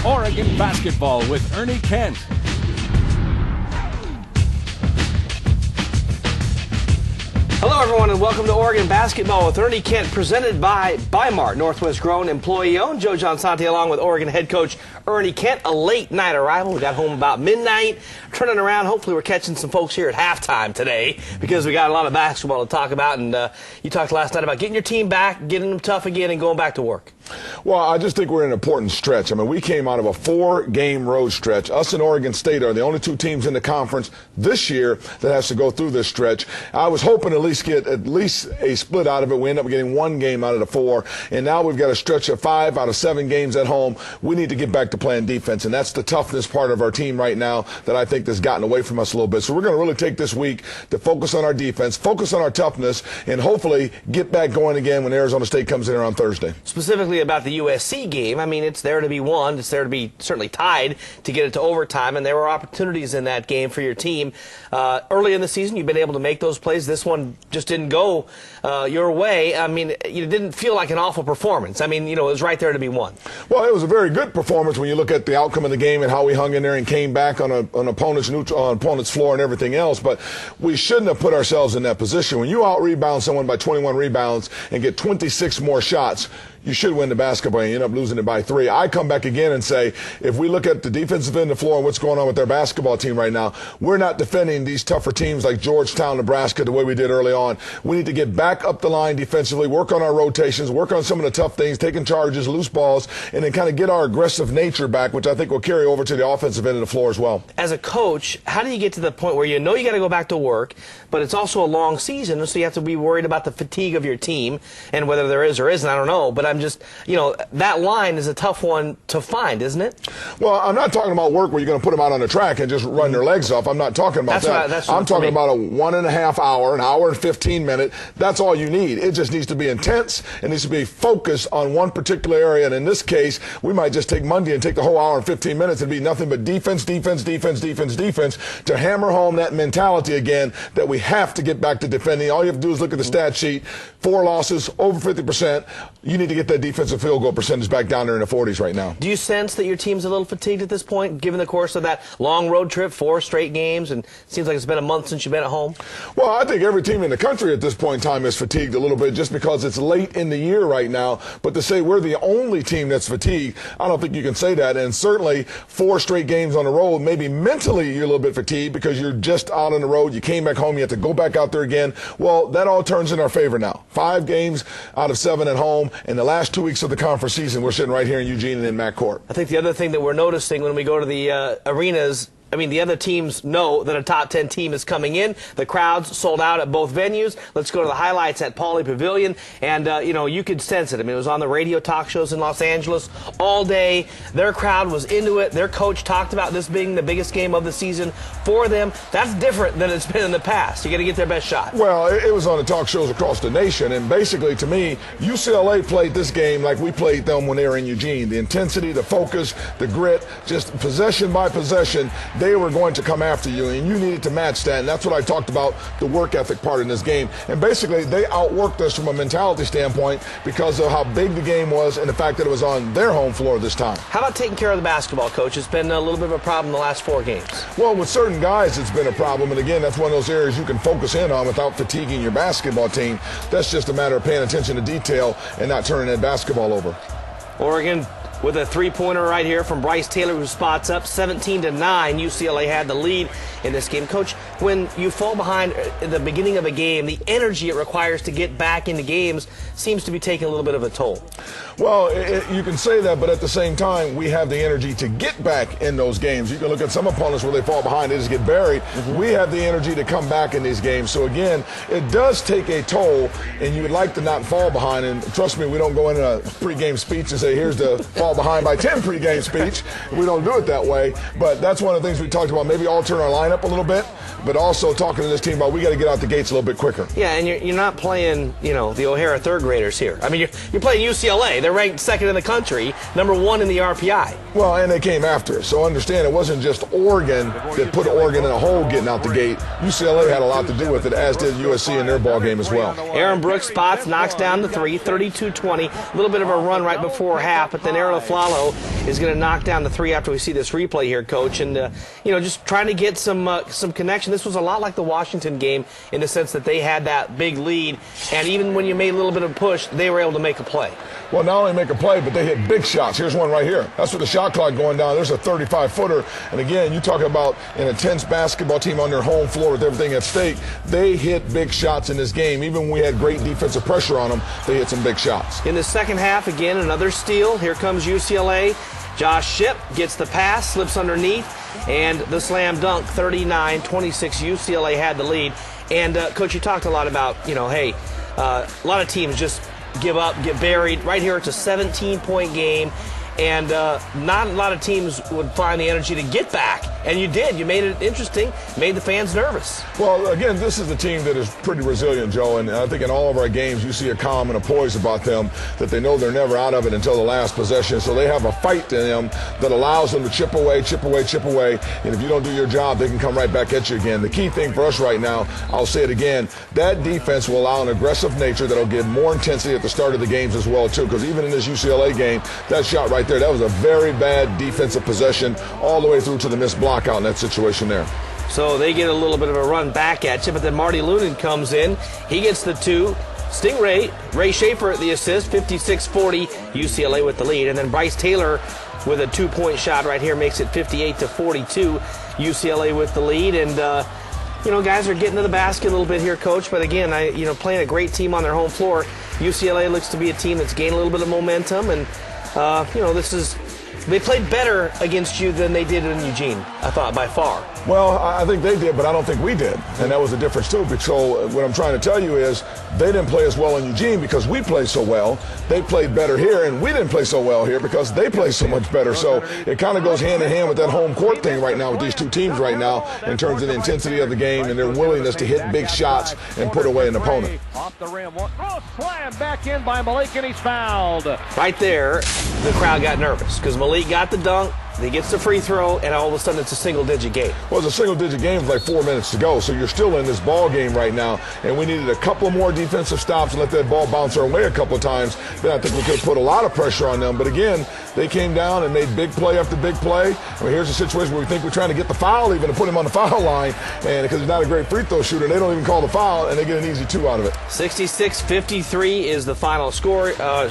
Oregon basketball with Ernie Kent. Hello, everyone, and welcome to Oregon Basketball with Ernie Kent, presented by Mart, Northwest grown, employee-owned. Joe Johnsante along with Oregon head coach Ernie Kent. A late-night arrival. We got home about midnight, turning around. Hopefully we're catching some folks here at halftime today because we got a lot of basketball to talk about. And you talked last night about getting your team back, getting them tough again, and going back to work. Well, I just think we're in an important stretch. I mean, we came out of a 4-game road stretch. Us and Oregon State are the only two teams in the conference this year that has to go through this stretch. I was hoping to get at least a split out of it. We ended up getting 1 game out of the 4, and now we've got a stretch of 5 out of 7 games at home. We need to get back to playing defense, and that's the toughness part of our team right now that I think has gotten away from us a little bit. So we're going to really take this week to focus on our defense, focus on our toughness, and hopefully get back going again when Arizona State comes in here on Thursday. Specifically about the USC game, I mean, it's there to be won. It's there to be certainly tied to get it to overtime, and there were opportunities in that game for your team. Early in the season, you've been able to make those plays. This one just didn't go your way. I mean, it didn't feel like an awful performance. I mean, you know, it was right there to be won. Well, it was a very good performance when you look at the outcome of the game and how we hung in there and came back on an opponent's floor and everything else. But we shouldn't have put ourselves in that position. When you out-rebound someone by 21 rebounds and get 26 more shots, you should win the basketball and you end up losing it by 3. I come back again and say, if we look at the defensive end of the floor and what's going on with their basketball team right now, we're not defending these tougher teams like Georgetown, Nebraska, the way we did early on. We need to get back up the line defensively, work on our rotations, work on some of the tough things, taking charges, loose balls, and then kind of get our aggressive nature back, which I think will carry over to the offensive end of the floor as well. As a coach, how do you get to the point where you know you got to go back to work, but it's also a long season, so you have to be worried about the fatigue of your team, and whether there is or isn't, I don't know, but I'm just, you know, that line is a tough one to find, isn't it? Well, I'm not talking about work where you're going to put them out on the track and just run their legs off. I'm not talking about that. I'm talking about a 1.5 hour, an hour and 15 minute. That's all you need. It just needs to be intense. It needs to be focused on one particular area. And in this case, we might just take Monday and take the whole hour and 15 minutes and be nothing but defense, defense, defense, defense, defense to hammer home that mentality again that we have to get back to defending. All you have to do is look at the stat sheet. 4 losses, over 50%. You need to get that defensive field goal percentage back down there in the 40s right now. Do you sense that your team's a little fatigued at this point, given the course of that long road trip, 4 straight games, and it seems like it's been a month since you've been at home? Well, I think every team in the country at this point in time is fatigued a little bit just because it's late in the year right now. But to say we're the only team that's fatigued, I don't think you can say that. And certainly 4 straight games on the road, maybe mentally you're a little bit fatigued because you're just out on the road. You came back home. You have to go back out there again. Well, that all turns in our favor now. 5 games out of 7 at home. And the last 2 weeks of the conference season, we're sitting right here in Eugene and in Mac Court. I think the other thing that we're noticing when we go to the arenas, I mean, the other teams know that a top 10 team is coming in. The crowds sold out at both venues. Let's go to the highlights at Pauley Pavilion. And, you know, you could sense it. I mean, it was on the radio talk shows in Los Angeles all day. Their crowd was into it. Their coach talked about this being the biggest game of the season for them. That's different than it's been in the past. You got to get their best shot. Well, it was on the talk shows across the nation. And basically, to me, UCLA played this game like we played them when they were in Eugene. The intensity, the focus, the grit, just possession by possession. They were going to come after you, and you needed to match that, and that's what I talked about, the work ethic part in this game. And basically, they outworked us from a mentality standpoint because of how big the game was and the fact that it was on their home floor this time. How about taking care of the basketball, Coach? It's been a little bit of a problem the last 4 games. Well, with certain guys, it's been a problem, and again, that's one of those areas you can focus in on without fatiguing your basketball team. That's just a matter of paying attention to detail and not turning that basketball over. Oregon with a 3-pointer right here from Bryce Taylor, who spots up 17-9. UCLA had the lead in this game. Coach, when you fall behind at the beginning of a game, the energy it requires to get back into games seems to be taking a little bit of a toll. Well, you can say that, but at the same time, we have the energy to get back in those games. You can look at some opponents where they fall behind, they just get buried. We have the energy to come back in these games. So again, it does take a toll, and you would like to not fall behind. And trust me, we don't go in a pregame speech and say, here's the fall behind by 10 pregame speech. We don't do it that way. But that's one of the things we talked about, maybe altering our lineup a little bit, but also talking to this team about we got to get out the gates a little bit quicker. Yeah, and you're not playing, you know, the O'Hara third graders here. I mean, you're playing UCLA. They're ranked 2nd in the country, #1 in the RPI. Well, and they came after us. So understand, it wasn't just Oregon that put Oregon in a hole getting out the gate. UCLA had a lot to do with it, as did USC in their ball game as well. Aaron Brooks spots, knocks down the 3, 32-20. A little bit of a run right before half, but then Aaron Flalo is going to knock down the three after we see this replay here, Coach. And, just trying to get some connection. This was a lot like the Washington game in the sense that they had that big lead. And even when you made a little bit of a push, they were able to make a play. Well, not only make a play, but they hit big shots. Here's one right here. That's with the shot clock going down. There's a 35-footer. And again, you talk about an intense basketball team on their home floor with everything at stake. They hit big shots in this game. Even when we had great defensive pressure on them, they hit some big shots. In the second half, again, another steal. Here comes UCLA. Josh Shipp gets the pass, slips underneath, and the slam dunk, 39-26. UCLA had the lead. And, Coach, you talked a lot about, a lot of teams just give up, get buried. Right here, it's a 17-point game, and not a lot of teams would find the energy to get back. And you did. You made it interesting, made the fans nervous. Well, again, this is a team that is pretty resilient, Joe, and I think in all of our games you see a calm and a poise about them, that they know they're never out of it until the last possession. So they have a fight in them that allows them to chip away, chip away, chip away, and if you don't do your job, they can come right back at you again. The key thing for us right now, I'll say it again, that defense will allow an aggressive nature that will give more intensity at the start of the games as well, too, because even in this UCLA game, that shot right there, that was a very bad defensive possession all the way through to the missed block out in that situation there. So they get a little bit of a run back at you, but then Marty Lunan comes in. He gets the two. Stingray, Ray Schaefer the assist, 56-40, UCLA with the lead. And then Bryce Taylor with a two-point shot right here makes it 58-42, UCLA with the lead. And, guys are getting to the basket a little bit here, Coach. But again, playing a great team on their home floor. UCLA looks to be a team that's gained a little bit of momentum. And, they played better against you than they did in Eugene, I thought, by far. Well, I think they did, but I don't think we did. And that was the difference, too. So what I'm trying to tell you is they didn't play as well in Eugene because we played so well. They played better here, and we didn't play so well here because they play so much better. So it kind of goes hand in hand with that home court thing right now with these two teams right now in terms of the intensity of the game and their willingness to hit big shots and put away an opponent. Off the rim, slam back in by Malik, and he's fouled. Right there, the crowd got nervous because Malik got the dunk. He gets the free throw, and all of a sudden it's a single-digit game. Well, it's a single-digit game with like 4 minutes to go, so you're still in this ball game right now, and we needed a couple more defensive stops and let that ball bounce our way a couple of times. Then I think we could have put a lot of pressure on them. But again, they came down and made big play after big play. I mean, here's a situation where we think we're trying to get the foul even to put him on the foul line, and because he's not a great free throw shooter, they don't even call the foul, and they get an easy two out of it. 66-53 is the final score,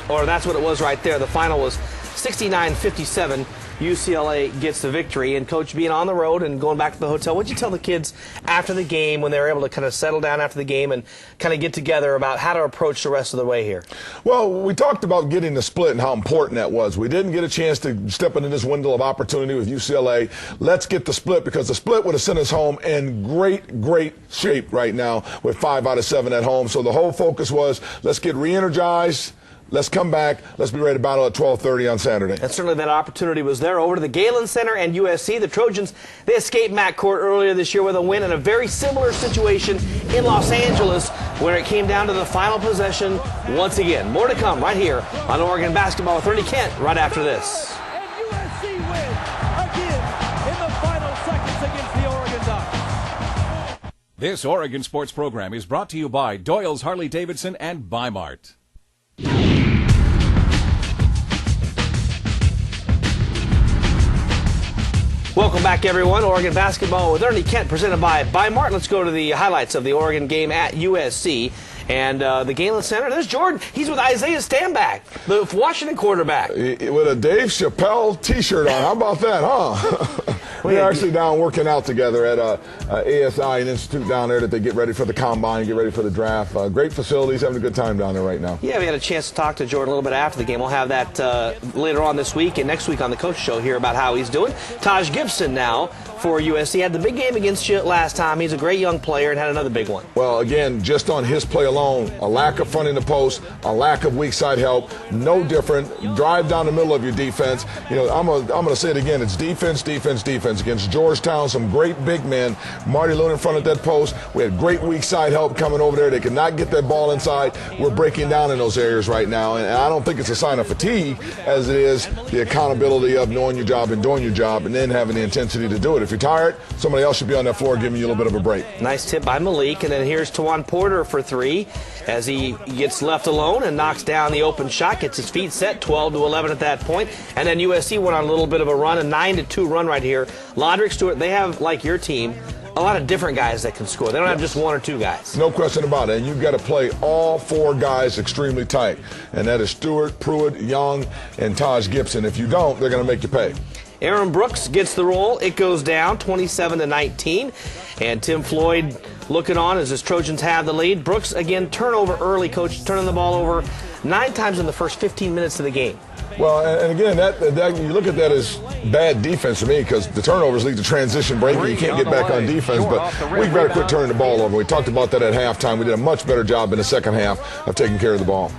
or that's what it was right there. The final was 69-57. UCLA gets the victory. And, Coach, being on the road and going back to the hotel, what did you tell the kids after the game when they were able to kind of settle down after the game and kind of get together about how to approach the rest of the way here? Well, we talked about getting the split and how important that was. We didn't get a chance to step into this window of opportunity with UCLA. Let's get the split, because the split would have sent us home in great shape right now with 5 out of 7 at home. So the whole focus was let's get re-energized. Let's come back. Let's be ready to battle at 12:30 on Saturday. And certainly that opportunity was there. Over to the Galen Center and USC. The Trojans, they escaped McCourt earlier this year with a win in a very similar situation in Los Angeles where it came down to the final possession once again. More to come right here on Oregon Basketball with Ernie Kent right after this. And USC wins again in the final seconds against the Oregon Ducks. This Oregon sports program is brought to you by Doyle's Harley-Davidson and Bi-Mart. Welcome back, everyone. Oregon Basketball with Ernie Kent, presented by Bi-Mart. Let's go to the highlights of the Oregon game at USC. And the Galen Center, there's Jordan. He's with Isaiah Stanback, the Washington quarterback. With a Dave Chappelle T-shirt on. How about that, huh? We're actually down working out together at ASI, an institute down there that they get ready for the combine, get ready for the draft. Great facilities, having a good time down there right now. Yeah, we had a chance to talk to Jordan a little bit after the game. We'll have that later on this week and next week on the Coach Show, hear about how he's doing. Taj Gibson now for USC. Had the big game against you last time. He's a great young player and had another big one. Well, again, just on his play alone, a lack of fronting the post, a lack of weak side help, no different. Drive down the middle of your defense. I'm going to say it again. It's defense, defense, defense. defense. Against Georgetown, some great big men. Marty Loon in front of that post. We had great weak side help coming over there. They could not get that ball inside. We're breaking down in those areas right now, and I don't think it's a sign of fatigue as it is the accountability of knowing your job and doing your job and then having the intensity to do it. If you're tired, somebody else should be on that floor giving you a little bit of a break. Nice tip by Malik, and then here's Tawan Porter for three as he gets left alone and knocks down the open shot, gets his feet set, 12-11 at that point. And then USC went on a little bit of a run, a 9-2 run right here. Lodrick Stewart, they have, like your team, a lot of different guys that can score. They don't have just one or two guys. No question about it. And you've got to play all four guys extremely tight. And that is Stewart, Pruitt, Young, and Taj Gibson. If you don't, they're going to make you pay. Aaron Brooks gets the roll. It goes down 27-19. And Tim Floyd looking on as his Trojans have the lead. Brooks, again, turnover early, coach, turning the ball over 9 times in the first 15 minutes of the game. Well, and again, that you look at that as bad defense to me because the turnovers lead to transition breaking. You can't get back on defense, but we've got to quit turning the ball over. We talked about that at halftime. We did a much better job in the second half of taking care of the ball.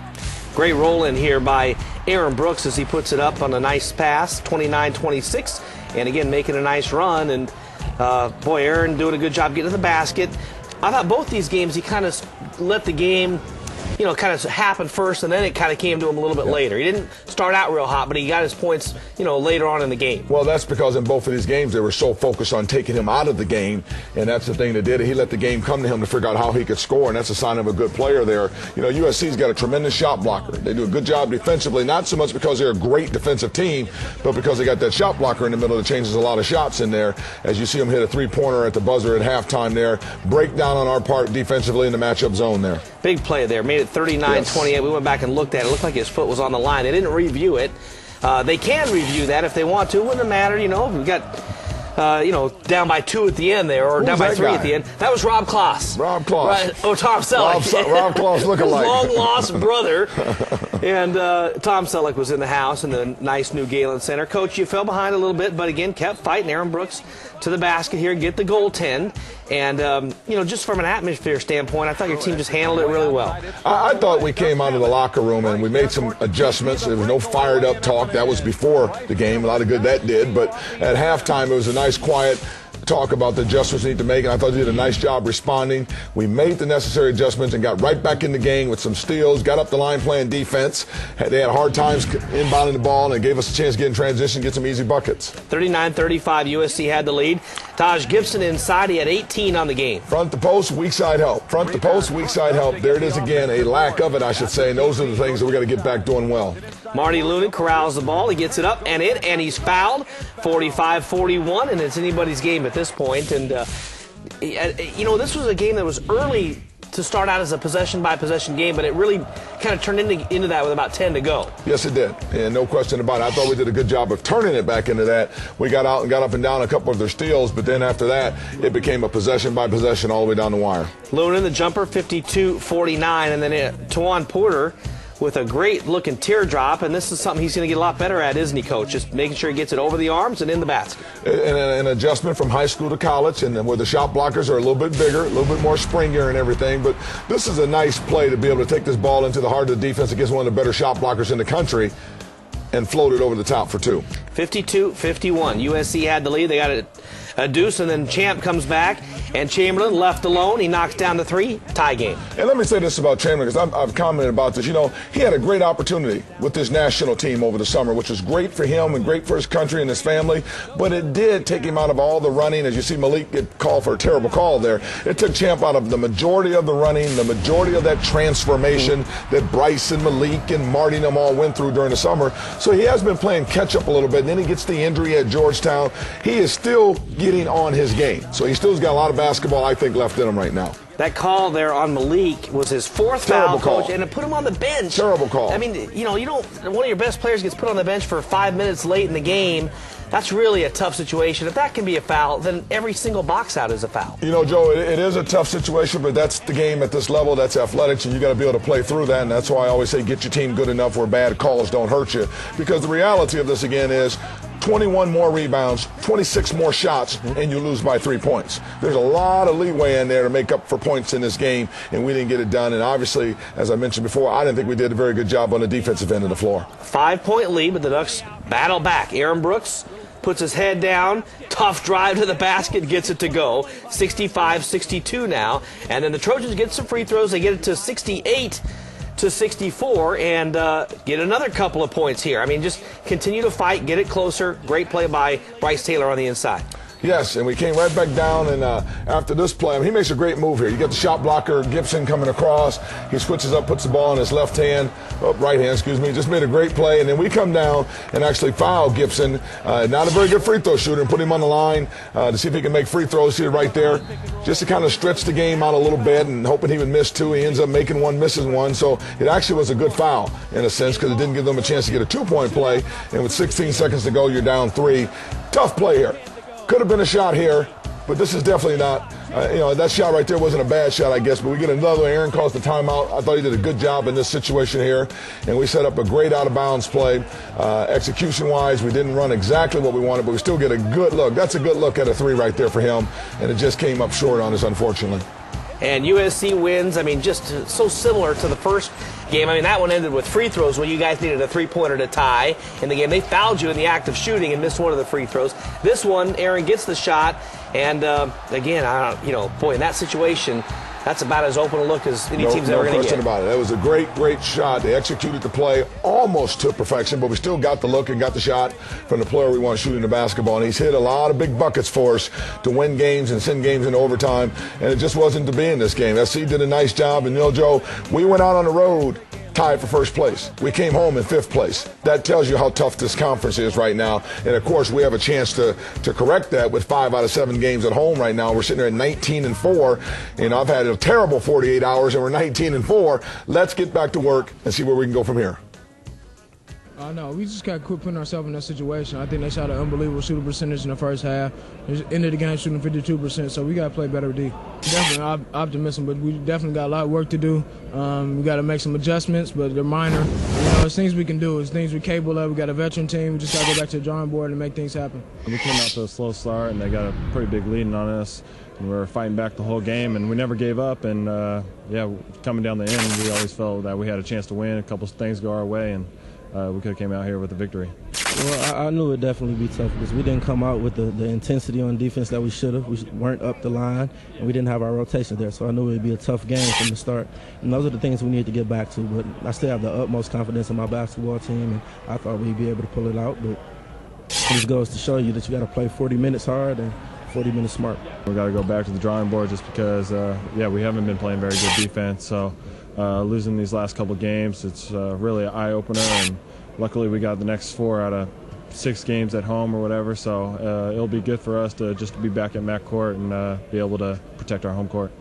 Great roll in here by Aaron Brooks as he puts it up on a nice pass, 29-26, and again making a nice run. And boy, Aaron doing a good job getting to the basket. I thought both these games he kind of let the game, kind of happen first, and then it kind of came to him a little bit later. He didn't start out real hot, but he got his points, later on in the game. Well, that's because in both of these games, they were so focused on taking him out of the game, and that's the thing that did it. He let the game come to him to figure out how he could score, and that's a sign of a good player there. USC's got a tremendous shot blocker. They do a good job defensively, not so much because they're a great defensive team, but because they got that shot blocker in the middle that changes a lot of shots in there. As you see him hit a three-pointer at the buzzer at halftime there, breakdown on our part defensively in the matchup zone there. Big play there. Made it 39-28. Yes. We went back and looked at it. It looked like his foot was on the line. They didn't review it. They can review that if they want to. It wouldn't matter, We got, down by 2 at the end there, or down by 3 at the end. That was Rob Kloss. Rob Kloss. Right. Oh, Tom Selleck. Rob Kloss lookalike. Long-lost brother. And Tom Selleck was in the house in the nice new Galen Center. Coach, you fell behind a little bit, but again, kept fighting. Aaron Brooks to the basket here, get the goaltend. And, just from an atmosphere standpoint, I thought your team just handled it really well. I thought we came out of the locker room and we made some adjustments. There was no fired-up talk. That was before the game. A lot of good that did. But at halftime, it was a nice, quiet talk about the adjustments we need to make, and I thought they did a nice job responding. We made the necessary adjustments and got right back in the game with some steals, got up the line playing defense. They had hard times inbounding the ball, and it gave us a chance to get in transition, get some easy buckets. 39-35, USC had the lead. Taj Gibson inside, he had 18 on the game. Front to post, weak side help. Front to post, weak side help. There it is again, a lack of it, I should say, and those are the things that we got to get back doing well. Marty Loonan corrals the ball, he gets it up and in, and he's fouled. 45-41, and it's anybody's game at this point. And, this was a game that was early to start out as a possession-by-possession game, but it really kind of turned into that with about 10 to go. Yes, it did, and no question about it. I thought we did a good job of turning it back into that. We got out and got up and down a couple of their steals, but then after that, it became a possession-by-possession all the way down the wire. Loonan, the jumper, 52-49, and then Tawan Porter with a great-looking teardrop, and this is something he's going to get a lot better at, isn't he, Coach? Just making sure he gets it over the arms and in the basket. An adjustment from high school to college, and then where the shot blockers are a little bit bigger, a little bit more springier and everything, but this is a nice play to be able to take this ball into the heart of the defense against one of the better shot blockers in the country and float it over the top for 2. 52-51. USC had the lead. They got a deuce, and then Champ comes back, and Chamberlain left alone. He knocks down the 3, tie game. And let me say this about Chamberlain, because I've commented about this. He had a great opportunity with this national team over the summer, which was great for him and great for his country and his family, but it did take him out of all the running. As you see Malik get called for a terrible call there, it took Champ out of the majority of the running, the majority of that transformation that Bryce and Malik and Marty and them all went through during the summer. So he has been playing catch-up a little bit, and then he gets the injury at Georgetown. He is still getting on his game. So he still's got a lot of basketball, I think, left in him right now. That call there on Malik was his 4th foul, Coach, and it put him on the bench. Terrible call. I mean, one of your best players gets put on the bench for 5 minutes late in the game. That's really a tough situation. If that can be a foul, then every single box out is a foul. Joe, it is a tough situation, but that's the game at this level. That's athletics, and you got to be able to play through that. And that's why I always say get your team good enough where bad calls don't hurt you. Because the reality of this, again, is 21 more rebounds, 26 more shots, and you lose by 3 points. There's a lot of leeway in there to make up for points in this game, and we didn't get it done. And obviously, as I mentioned before, I didn't think we did a very good job on the defensive end of the floor. 5-point lead, but the Ducks battle back. Aaron Brooks puts his head down, tough drive to the basket, gets it to go. 65-62 now. And then the Trojans get some free throws. They get it to 68-64 and get another couple of points here. I mean, just continue to fight, get it closer. Great play by Bryce Taylor on the inside. Yes, and we came right back down, and after this play, I mean, he makes a great move here. You get the shot blocker, Gibson, coming across. He switches up, puts the ball in his left hand, right hand, excuse me. Just made a great play, and then we come down and actually foul Gibson. Not a very good free throw shooter, and put him on the line to see if he can make free throws here right there, just to kind of stretch the game out a little bit and hoping he would miss two. He ends up making one, misses one. So it actually was a good foul in a sense because it didn't give them a chance to get a two-point play, and with 16 seconds to go, you're down 3. Tough play here. Could have been a shot here, but this is definitely not. That shot right there wasn't a bad shot, I guess, but we get another one. Aaron calls the timeout. I thought he did a good job in this situation here, and we set up a great out-of-bounds play. Execution-wise, we didn't run exactly what we wanted, but we still get a good look. That's a good look at a 3 right there for him, and it just came up short on us, unfortunately. And USC wins, I mean, just so similar to the first game. I mean, that one ended with free throws when you guys needed a three-pointer to tie in the game. They fouled you in the act of shooting and missed one of the free throws. This one, Aaron gets the shot, and again, boy, in that situation, that's about as open a look as any team's ever going to get. No question about it. That was a great, great shot. They executed the play almost to perfection, but we still got the look and got the shot from the player we want shooting the basketball. And he's hit a lot of big buckets for us to win games and send games into overtime, and it just wasn't to be in this game. SC did a nice job, and Joe, we went out on the road tied for first place. We came home in 5th place. That tells you how tough this conference is right now. And, of course, we have a chance to correct that with 5 out of 7 games at home right now. We're sitting there at 19-4. I've had a terrible 48 hours, and we're 19-4. Let's get back to work and see where we can go from here. No, we just got to quit putting ourselves in that situation. I think they shot an unbelievable shooting percentage in the first half. They ended the game shooting 52%, so we got to play better with D. Definitely optimism, but we definitely got a lot of work to do. We got to make some adjustments, but they're minor. It's things we can do. It's things we're capable of. We got a veteran team. We just got to go back to the drawing board and make things happen. We came out to a slow start, and they got a pretty big lead on us. And we were fighting back the whole game, and we never gave up. And, coming down the end, we always felt that we had a chance to win. A couple things go our way, and we could have came out here with a victory. Well, I knew it would definitely be tough because we didn't come out with the intensity on defense that we should have. We weren't up the line, and we didn't have our rotation there. So I knew it would be a tough game from the start. And those are the things we need to get back to. But I still have the utmost confidence in my basketball team, and I thought we'd be able to pull it out. But it just goes to show you that you got to play 40 minutes hard and 40 minutes smart. We got to go back to the drawing board just because, we haven't been playing very good defense. So losing these last couple games, it's really an eye-opener. And luckily, we got the next 4 out of 6 games at home or whatever. So it'll be good for us to just be back at MAC court and be able to protect our home court.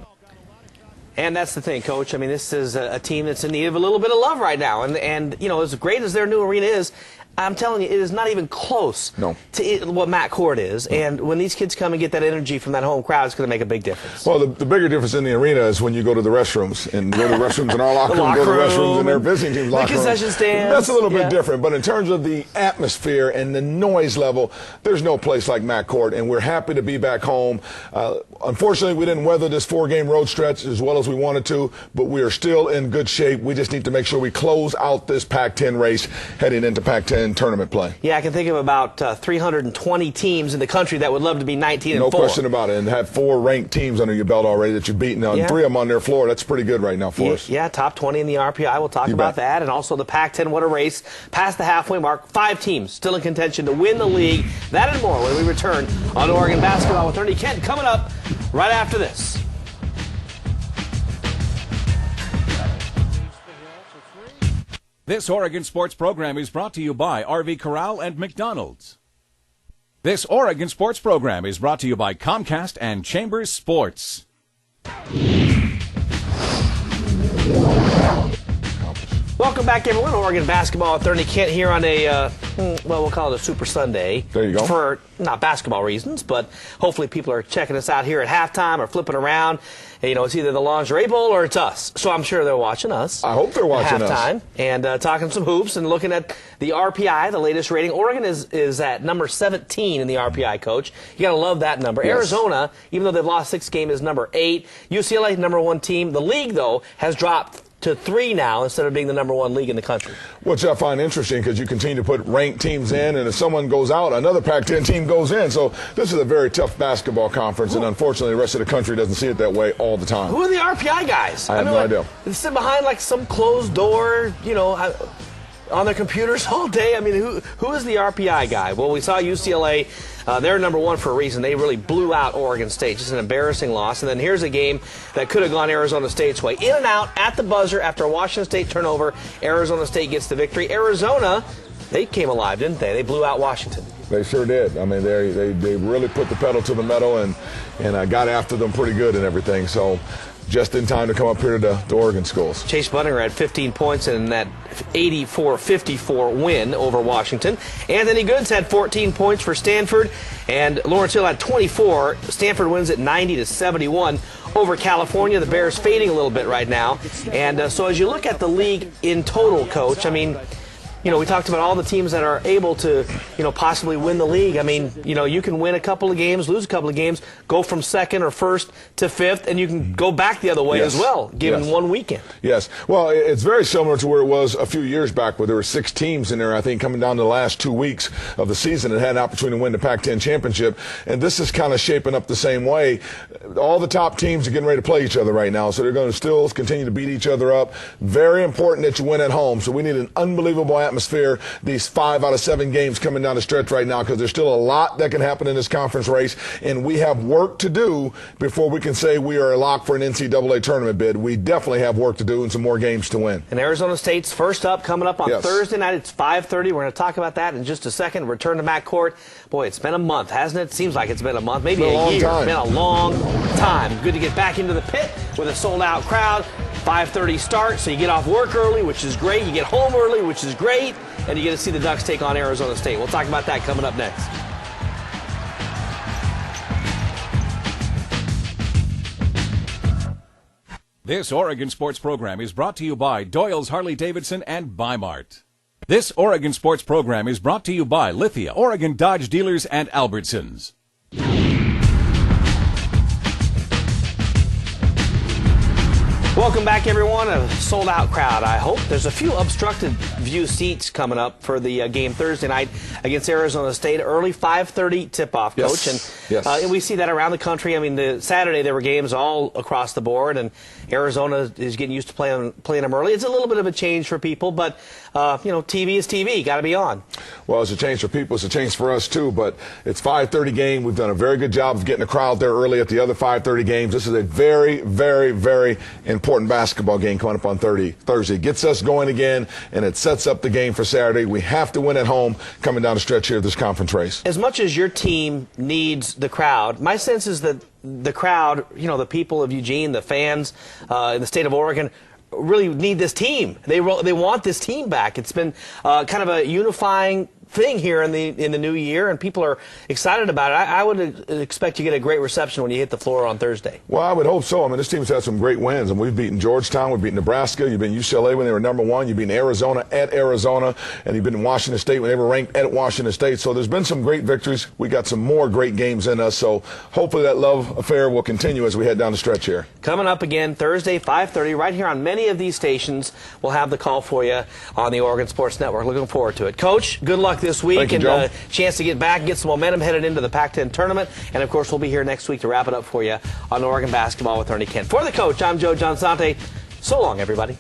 And that's the thing, Coach. I mean, this is a team that's in need of a little bit of love right now. And as great as their new arena is, I'm telling you, it is not even close to what Matt Court is. No. And when these kids come and get that energy from that home crowd, it's going to make a big difference. Well, the bigger difference in the arena is when you go to the restrooms and go to the restrooms in our locker room, go to the restrooms in their visiting team's locker room. The concession stands. That's a little bit different. But in terms of the atmosphere and the noise level, there's no place like Matt Court, and we're happy to be back home. Unfortunately, we didn't weather this 4-game road stretch as well as we wanted to, but we are still in good shape. We just need to make sure we close out this Pac-10 race heading into Pac-10 tournament play. Yeah, I can think of about 320 teams in the country that would love to be 19-4. No question about it, and have 4 ranked teams under your belt already that you've beaten. On 3 of them on their floor. That's pretty good right now for us. Yeah, top 20 in the RPI. We'll talk about that, and also the Pac-10. What a race! Past the halfway mark. 5 teams still in contention to win the league. That and more when we return on Oregon Basketball with Ernie Kent coming up right after this. This Oregon Sports program is brought to you by RV Corral and McDonald's. This Oregon Sports program is brought to you by Comcast and Chambers Sports. Welcome back, everyone. Oregon Basketball with Ernie Kent here on a, we'll call it a Super Sunday. There you go. For not basketball reasons, but hopefully people are checking us out here at halftime or flipping around. It's either the Lingerie Bowl or it's us. So I'm sure they're watching us. I hope they're watching us. Halftime and talking some hoops and looking at the RPI, the latest rating. Oregon is at number 17 in the RPI, Coach. You got to love that number. Yes. Arizona, even though they've lost 6 games, is number 8. UCLA, number 1 team. The league, though, has dropped to 3 now instead of being the #1 league in the country. Which I find interesting because you continue to put ranked teams in, and if someone goes out, another Pac-10 team goes in. So this is a very tough basketball conference, and unfortunately the rest of the country doesn't see it that way all the time. Who are the RPI guys? I have no idea. They sit behind like some closed door, on their computers all day. I mean, who is the RPI guy? Well, we saw UCLA. They're #1 for a reason. They really blew out Oregon State. Just an embarrassing loss. And then here's a game that could have gone Arizona State's way. In and out at the buzzer after a Washington State turnover. Arizona State gets the victory. Arizona, they came alive, didn't they? They blew out Washington. They sure did. I mean, they really put the pedal to the metal and got after them pretty good and everything. So just in time to come up here to the Oregon schools. Chase Budinger had 15 points in that 84-54 win over Washington. Anthony Goods had 14 points for Stanford, and Lawrence Hill had 24. Stanford wins at 90-71 over California. The Bears fading a little bit right now. And so as you look at the league in total, Coach, I mean, we talked about all the teams that are able to, possibly win the league. I mean, you can win a couple of games, lose a couple of games, go from 2nd or 1st to 5th, and you can go back the other way as well, given one weekend. Yes. Well, it's very similar to where it was a few years back, where there were 6 teams in there, I think, coming down to the last 2 weeks of the season and had an opportunity to win the Pac-10 championship. And this is kind of shaping up the same way. All the top teams are getting ready to play each other right now, so they're going to still continue to beat each other up. Very important that you win at home. So we need an unbelievable atmosphere these 5 out of 7 games coming down the stretch right now, because there's still a lot that can happen in this conference race, and we have work to do before we can say we are a lock for an NCAA tournament bid. We definitely have work to do and some more games to win. And Arizona State's first up, coming up on Thursday night. It's 5:30. We're going to talk about that in just a second. Return to Matt Court. Boy, it's been a month, hasn't it? Seems like it's been a month, maybe a year. It's been a long time. Good to get back into the pit with a sold-out crowd. 5:30 start, so you get off work early, which is great. You get home early, which is great. And you get to see the Ducks take on Arizona State. We'll talk about that coming up next. This Oregon Sports program is brought to you by Doyle's Harley-Davidson and Bi-Mart. This Oregon Sports program is brought to you by Lithia, Oregon Dodge Dealers, and Albertsons. Welcome back, everyone. A sold-out crowd, I hope. There's a few obstructed view seats coming up for the game Thursday night against Arizona State. Early 5:30 tip-off, Coach. And we see that around the country. I mean, Saturday there were games all across the board, and Arizona is getting used to playing them early. It's a little bit of a change for people, but, TV is TV. Got to be on. Well, it's a change for people. It's a change for us, too. But it's 5:30 game. We've done a very good job of getting the crowd there early at the other 5:30 games. This is a very, very, very important basketball game coming up on Thursday. It gets us going again, and it sets up the game for Saturday. We have to win at home coming down the stretch here of this conference race. As much as your team needs the crowd, my sense is that the crowd, the people of Eugene, the fans in the state of Oregon, really need this team. They want this team back. It's been kind of a unifying thing here in the new year, and people are excited about it. I would expect you to get a great reception when you hit the floor on Thursday. Well, I would hope so. I mean, this team's had some great wins, and we've beaten Georgetown, we've beaten Nebraska, you've beaten UCLA when they were #1, you've beaten Arizona at Arizona, and you've been Washington State when they were ranked at Washington State. So there's been some great victories. We got some more great games in us, so hopefully that love affair will continue as we head down the stretch here. Coming up again Thursday, 5:30, right here on many of these stations. We'll have the call for you on the Oregon Sports Network. Looking forward to it. Coach, good luck this week. Thank you, Joe. Chance to get back and get some momentum headed into the Pac-10 tournament. And, of course, we'll be here next week to wrap it up for you on Oregon basketball with Ernie Kent. For the coach, I'm Joe Johnsante. So long, everybody.